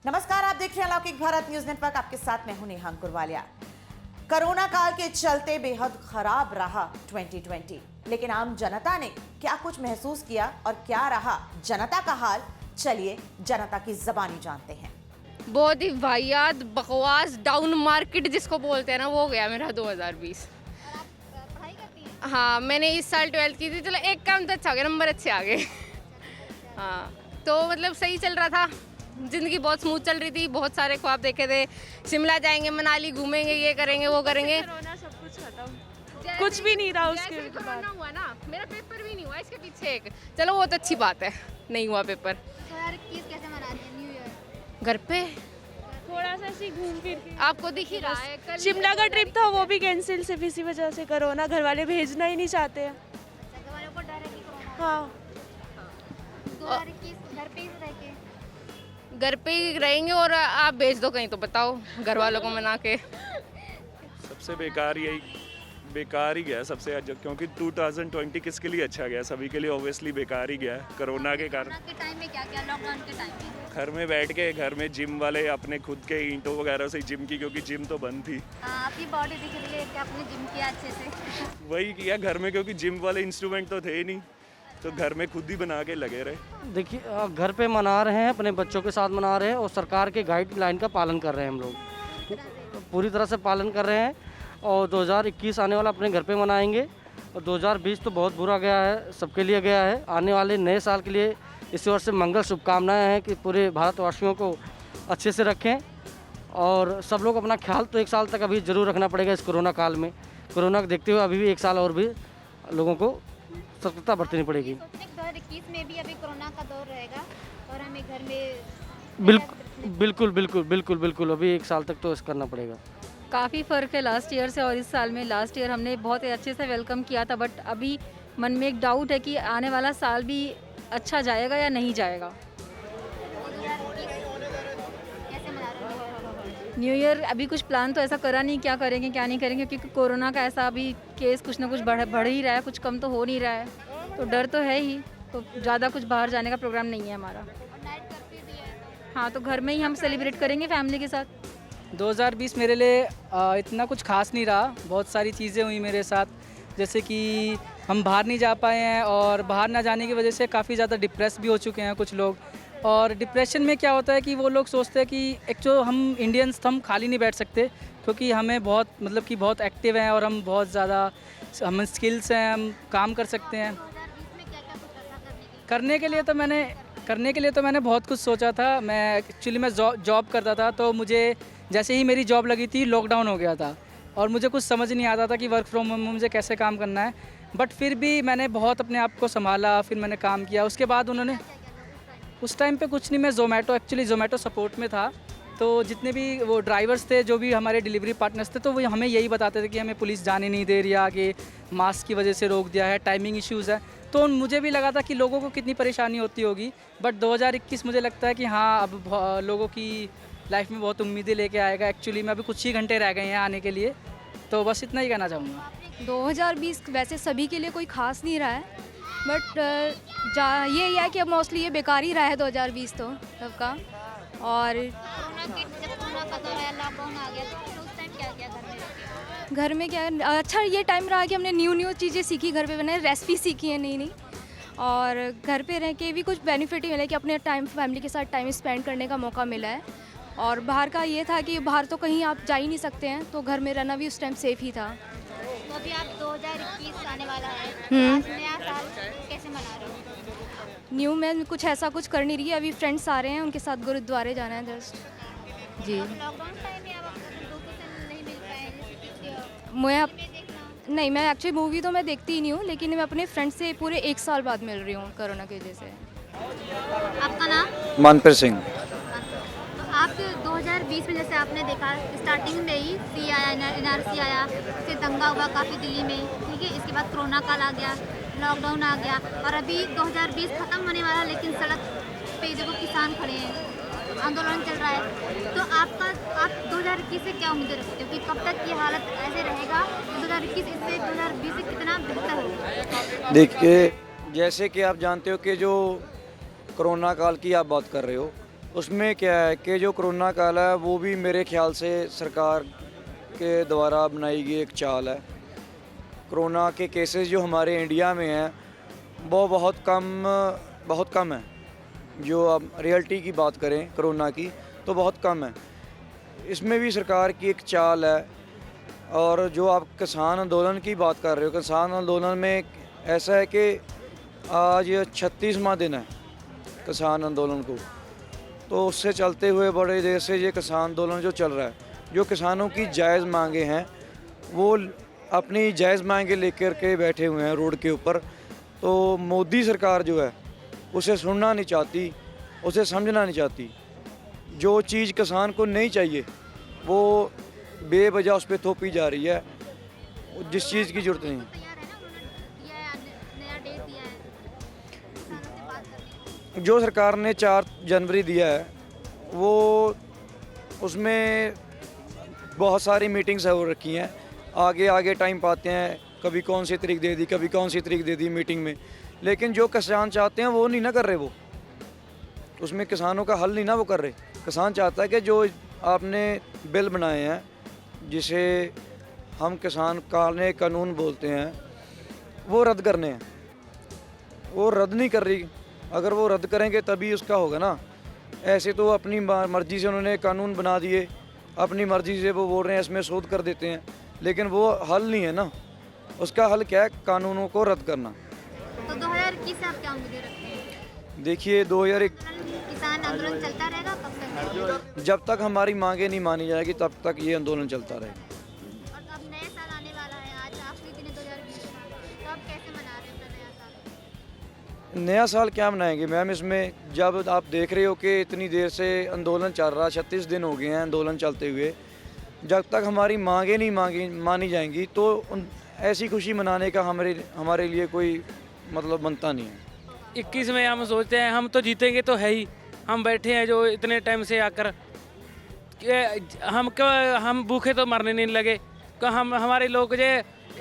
नमस्कार, आप देख रहे हैं अलौकिक भारत न्यूज नेटवर्क। आपके साथ मैं हूं नेहा अंकुरवालिया। कोरोना काल के चलते बेहद खराब रहा 2020, लेकिन आम जनता ने क्या कुछ महसूस किया और क्या रहा जनता का हाल, चलिए जनता की ज़बानी जानते हैं। बहुत ही वाहियात बकवास डाउन मार्केट जिसको बोलते हैं ना, वो हो गया मेरा 2020। पढ़ाई करती हैं? हाँ, मैंने इस साल 12th की थी। चलो एक काम तो अच्छा हो गया, नंबर अच्छे आ गए। हाँ, तो मतलब सही चल रहा था, ज़िंदगी बहुत स्मूथ चल रही थी। बहुत सारे ख्वाब देखे थे, शिमला जाएंगे, मनाली घूमेंगे, ये करेंगे वो करेंगे। कोरोना सब कुछ खत्म, कुछ भी नहीं रहा उसके जैसे बाद। कोरोना हुआ ना, मेरा पेपर भी नहीं हुआ इसके पीछे एक, चलो वो तो अच्छी बात है, नहीं हुआ पेपर। 2021 कैसे मना रही है न्यू ईयर? घर पे थोड़ा सा ऐसे घूम फिर के आपको दिख ही रहा है, कल शिमला का ट्रिप था वो भी कैंसिल सिर्फ इसी वजह से, कोरोना घर वाले भेजना ही नहीं चाहते हैं। घर वालों को डर है कि कोरोना हाँ 2021 घर पे ही रह के घर पे ही रहेंगे। और आप भेज दो कहीं तो बताओ घर वालों को मना के। सबसे बेकार ही गया सबसे अच्छा, क्योंकि 2020 किसके लिए अच्छा गया? सभी के लिए ऑब्वियसली बेकार ही गया है कोरोना के कारण। कोरोना के टाइम में क्या क्या, लॉकडाउन के टाइम में घर में बैठ के, घर में जिम वाले अपने खुद के ईंटों वगैरह से जिम की, क्योंकि जिम तो बंद थी, आपकी बॉडी दिख रही है कि आपने जिम किया अच्छे से। वही किया घर में, क्योंकि जिम वाले इंस्ट्रूमेंट तो थे ही नहीं, तो घर में खुद ही बना के लगे रहे। देखिए, घर पे मना रहे हैं, अपने बच्चों के साथ मना रहे हैं और सरकार के गाइडलाइन का पालन कर रहे हैं। हम लोग पूरी तरह से पालन कर रहे हैं और 2021 आने वाला अपने घर पे मनाएंगे। और 2020 तो बहुत बुरा गया है, सबके लिए गया है। आने वाले नए साल के लिए इसी वर्ष से मंगल शुभकामनाएं हैं कि पूरे भारतवासियों को अच्छे से रखें और सब लोग अपना ख्याल तो एक साल तक अभी ज़रूर रखना पड़ेगा इस कोरोना काल में। कोरोना को देखते हुए अभी भी एक साल और भी लोगों को सतर्कता बरतनी पड़ेगी। 2021 में भी अभी कोरोना का दौर रहेगा और हमें घर में बिल्कुल अभी एक साल तक तो करना पड़ेगा। काफ़ी फ़र्क है लास्ट ईयर से और इस साल में। लास्ट ईयर हमने बहुत ही अच्छे से वेलकम किया था, बट अभी मन में एक डाउट है कि आने वाला साल भी अच्छा जाएगा या नहीं जाएगा। 2021 कैसे मना रहे हो? न्यू ईयर अभी कुछ प्लान तो ऐसा करा नहीं, क्या करेंगे क्या नहीं करेंगे, क्योंकि कोरोना का ऐसा अभी केस कुछ ना कुछ बढ़ ही रहा है, कुछ कम तो हो नहीं रहा है, तो डर तो है ही। तो ज़्यादा कुछ बाहर जाने का प्रोग्राम नहीं है हमारा। और नाइट कर्फ्यू भी है। हाँ, तो घर में ही हम सेलिब्रेट करेंगे फैमिली के साथ। 2020 मेरे लिए इतना कुछ खास नहीं रहा। बहुत सारी चीज़ें हुई मेरे साथ, जैसे कि हम बाहर नहीं जा पाए हैं और बाहर ना जाने की वजह से काफ़ी ज़्यादा डिप्रेस भी हो चुके हैं कुछ लोग। और डिप्रेशन में क्या होता है कि वो लोग सोचते हैं कि एक जो हम इंडियंस हम खाली नहीं बैठ सकते, क्योंकि हमें बहुत मतलब कि बहुत एक्टिव हैं और हम बहुत ज़्यादा हम स्किल्स हैं, हम काम कर सकते हैं। 2020 में क्या क्या कुछ ऐसा करने के लिए तो मैंने बहुत कुछ सोचा था। मैं एक्चुअली मैं जॉब करता था, तो मुझे जैसे ही मेरी जॉब लगी थी लॉकडाउन हो गया था और मुझे कुछ समझ नहीं आता था कि वर्क फ्रॉम होम मुझे कैसे काम करना है। बट फिर भी मैंने बहुत अपने आप को संभाला, फिर मैंने काम किया। उसके बाद उन्होंने उस टाइम पे कुछ नहीं, मैं ज़ोमैटो सपोर्ट में था। तो जितने भी वो ड्राइवर्स थे, जो भी हमारे डिलीवरी पार्टनर्स थे, तो वो हमें यही बताते थे कि हमें पुलिस जाने नहीं दे रही है आगे, मास्क की वजह से रोक दिया है, टाइमिंग इश्यूज़ है। तो मुझे भी लगा था कि लोगों को कितनी परेशानी होती होगी। बट 2021 मुझे लगता है कि हाँ, अब लोगों की लाइफ में बहुत उम्मीदें लेके आएगा। एक्चुअली में अभी कुछ ही घंटे रह गए हैं आने के लिए, तो बस इतना ही कहना चाहूँगा। 2020 वैसे सभी के लिए कोई खास नहीं रहा है, बट ये है कि अब मोस्टली ये बेकार ही रहा है 2020 तो सबका। और जब कोरोना का दौर आया, लॉकडाउन आ गया, तो उस टाइम क्या किया घर में? घर में क्या अच्छा ये टाइम रहा कि हमने न्यू चीज़ें सीखी, घर पे बनाए रेसिपी सीखी है नई और घर पे रह के भी कुछ बेनिफिट ही मिला कि अपने फैमिली के साथ टाइम स्पेंड करने का मौका मिला है। और बाहर का ये था कि बाहर तो कहीं आप जा ही नहीं सकते हैं, तो घर में रहना भी उस टाइम सेफ ही था। तो अभी आप 2021 आने वाला है, तो आज नया साल कैसे मना रहे हो? न्यू में कुछ ऐसा कुछ कर नहीं रही है, अभी फ्रेंड्स आ रहे हैं, उनके साथ गुरुद्वारे जाना है जस्ट जी। अब लॉकडाउन टाइम में आप दोस्तों से नहीं मिल पाए, जैसे कि मैं फिल्में देखना। नहीं, मैं एक्चुअली मूवी तो मैं देखती ही नहीं हूँ, लेकिन मैं अपने फ्रेंड से पूरे एक साल बाद मिल रही हूँ कोरोना की वजह से। आपका नाम? मनप्रीत सिंह। तो आप 2020 में जैसे आपने देखा स्टार्टिंग में ही सी आया, NRC आया, फिर दंगा हुआ काफ़ी दिल्ली में, ठीक है। इसके बाद कोरोना काल आ गया, लॉकडाउन आ गया और अभी 2020 ख़त्म होने वाला, लेकिन सड़क पे देखो किसान खड़े हैं, आंदोलन चल रहा है। तो आप 2021 से क्या उम्मीद रखते हो कि कब तक ये हालत ऐसे रहेगा? 2021 इससे 2020 से कितना बेहतर होगा? देखिए, जैसे कि आप जानते हो कि जो कोरोना काल की आप बात कर रहे हो, उसमें क्या है कि जो कोरोना काल है वो भी मेरे ख्याल से सरकार के द्वारा बनाई गई एक चाल है। कोरोना के केसेस जो हमारे इंडिया में हैं वो बहुत कम है। जो अब रियलिटी की बात करें कोरोना की तो बहुत कम है। इसमें भी सरकार की एक चाल है। और जो आप किसान आंदोलन की बात कर रहे हो, किसान आंदोलन में ऐसा है कि आज 36वां दिन है किसान आंदोलन को, तो उससे चलते हुए बड़े देर से ये किसान आंदोलन जो चल रहा है, जो किसानों की जायज़ मांगे हैं वो अपनी जायज़ मांगे लेकर के बैठे हुए हैं रोड के ऊपर। तो मोदी सरकार जो है उसे सुनना नहीं चाहती, उसे समझना नहीं चाहती। जो चीज़ किसान को नहीं चाहिए वो बेवजह उस पर थोपी जा रही है, जिस चीज़ की ज़रूरत नहीं है। तैयार है ना, उन्होंने दिया है, नया डेट दिया है किसानों से बात करने को। जो सरकार ने 4 जनवरी दिया है वो उसमें बहुत सारी मीटिंग्स हो रखी हैं। आगे टाइम पाते हैं, कभी कौन सी तारीख दे दी, कभी कौन सी तारीख दे दी मीटिंग में। लेकिन जो किसान चाहते हैं वो नहीं ना कर रहे, वो उसमें किसानों का हल नहीं ना वो कर रहे। किसान चाहता है कि जो आपने बिल बनाए हैं जिसे हम किसान कानून बोलते हैं वो रद्द करने हैं, वो रद्द नहीं कर रही। अगर वो रद्द करेंगे तभी उसका होगा ना। ऐसे तो अपनी मर्ज़ी से उन्होंने कानून बना दिए, अपनी मर्ज़ी से वो बोल रहे हैं इसमें शोध कर देते हैं, लेकिन वो हल नहीं है ना। उसका हल क्या है? कानूनों को रद्द करना। तो 2021 से आप क्या उम्मीदें रखते हैं? देखिए 2001 किसान आंदोलन चलता रहेगा कब तक? जब तक हमारी मांगे नहीं मानी जाएगी तब तक ये आंदोलन चलता रहेगा। और अब नया साल आने वाला है, आज आखिरी दिन है 2020 का, तो आप कैसे मना रहे हैं अपना नया साल? नया साल क्या मनाएंगे मैम? इसमें जब आप देख रहे हो कि इतनी देर से आंदोलन चल रहा, 36 दिन हो गए हैं आंदोलन चलते हुए, जब तक हमारी मांगे नहीं मानी जाएंगी तो ऐसी खुशी मनाने का हमारे लिए कोई मतलब बनता नहीं है। 21 में हम सोचते हैं हम तो जीतेंगे तो है ही। हम बैठे हैं जो इतने टाइम से आकर हम भूखे तो मरने नहीं लगे। हमारे लोग जो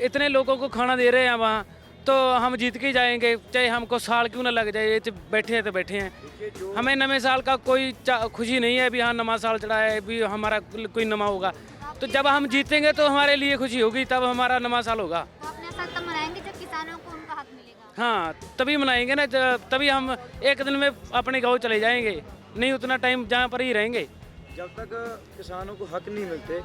इतने लोगों को खाना दे रहे हैं वहाँ, तो हम जीत के ही जाएंगे, चाहे हमको साल क्यों ना लग जाए। बैठे हैं तो बैठे हैं। हमें नवे साल का कोई खुशी नहीं है भी हाँ नवा साल चढ़ा है, भी हमारा कोई नमा होगा। तो जब हम जीतेंगे तो हमारे लिए खुशी होगी, तब हमारा नवा साल होगा। तो अपना साल तब मनाएंगे जब किसानों को उनका हक मिलेगा। हाँ तभी मनाएंगे ना, तभी हम एक दिन में अपने गांव चले जाएंगे, नहीं उतना टाइम जहाँ पर ही रहेंगे। जब तक किसानों को हक नहीं मिलते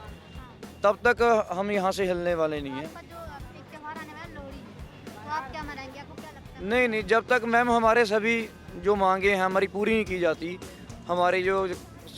तब तक हम यहाँ से हिलने वाले नहीं हैं। आपका जो एक त्योहार आने वाला है लोहड़ी, तो आप क्या मनाएंगे? आपको क्या लगता है? नहीं, जब तक मैम हमारे सभी जो मांगे हैं हमारी पूरी नहीं की जाती, हमारी जो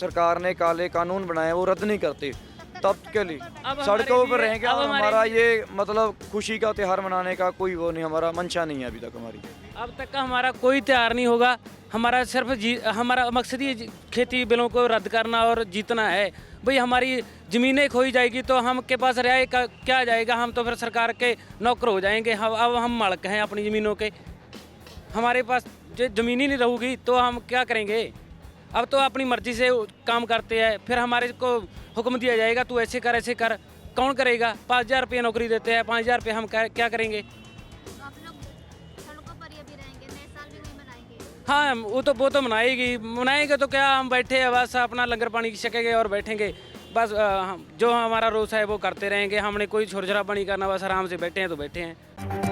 सरकार ने काले कानून बनाए वो रद्द नहीं करते, तब के लिए सड़कों पर रहेंगे। और हमारा ये मतलब खुशी का त्यौहार मनाने का कोई वो नहीं, हमारा मंशा नहीं है अभी तक हमारी। अब तक का हमारा कोई त्यौहार नहीं होगा। हमारा सिर्फ हमारा मकसद ही खेती बिलों को रद्द करना और जीतना है। भाई हमारी ज़मीनें खोई जाएगी तो हम के पास रह क्या जाएगा? हम तो फिर सरकार के नौकर हो जाएंगे। अब हम मालिक हैं अपनी ज़मीनों के। हमारे पास जो ज़मीन ही नहीं रहेगी तो हम क्या करेंगे? अब तो अपनी मर्जी से काम करते हैं, फिर हमारे को हुक्म दिया जाएगा तू ऐसे कर। कौन करेगा? 5,000 रुपये नौकरी देते हैं, 5,000 रुपये हम क्या करेंगे? तो आप लोग सड़कों पर ही अभी रहेंगे, नए साल भी नहीं मनाएंगे? हाँ वो तो मनाएंगे तो क्या, हम बैठे हैं बस अपना लंगर पानी छकेंगे और बैठेंगे बस। जो हमारा रोज़ है वो करते रहेंगे। हमने कोई छोर शराबा नहीं करना, बस आराम से बैठे हैं तो बैठे हैं।